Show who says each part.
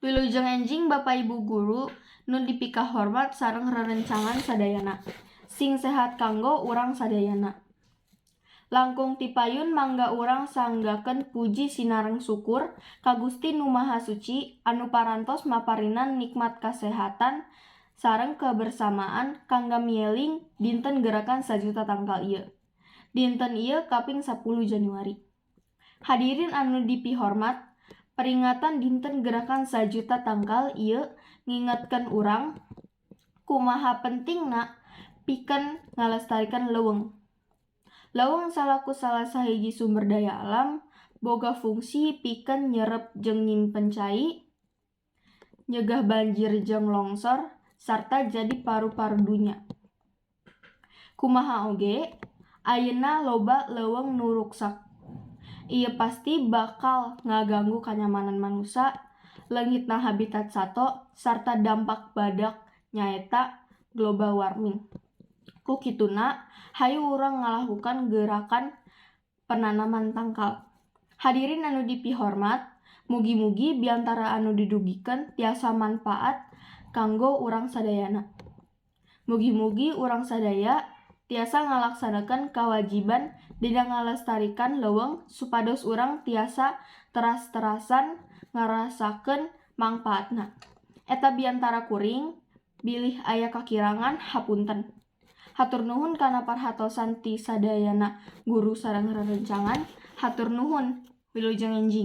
Speaker 1: Wilujeng enjing Bapak Ibu guru nu dipika hormat sareng rerencangan sadayana. Sing sehat kanggo urang sadayana. Langkung ti payun mangga urang sanggakeun puji sinareng syukur ka Gusti Nu Maha Suci anu parantos maparinan nikmat kasehatan sareng kebersamaan kangge mieling dinten gerakan 1 juta tangkal ieu. Dinten ieu kaping 10 Januari. Hadirin anu dipihormat, peringatan dinten gerakan 1 juta tangkal ieu ngingetkeun urang kumaha pentingna pikeun ngalestarikan leuweung. Leuweung salaku salah sahiji sumber daya alam boga fungsi pikeun nyerep jeung nyimpen cai, nyegah banjir jeung longsor, sarta jadi paru-paru dunya. Kumaha oge, ayeuna loba leuweung nu ruksak. Ieu pasti bakal ngaganggu kanyamanan manusa, leungitna habitat sato, sarta dampak badak nyaeta global warming. Ku kituna, hayu urang ngalakukan gerakan penanaman tangkal. Hadirin anu dipihormat, mugi-mugi biantara anu didugikeun tiasa manfaat kanggo urang sadayana. Mugi-mugi urang sadaya tiasa ngalaksanakeun kawajiban dina ngalestarikan leuweung supados urang tiasa teras-terasan ngarasakeun mangpaatna. Eta biantara kuring, bilih aya kakirangan hapunten. Hatur nuhun kana parhatosan ti sadayana guru sareng rerencangan. Hatur nuhun. Wilujeng enjing.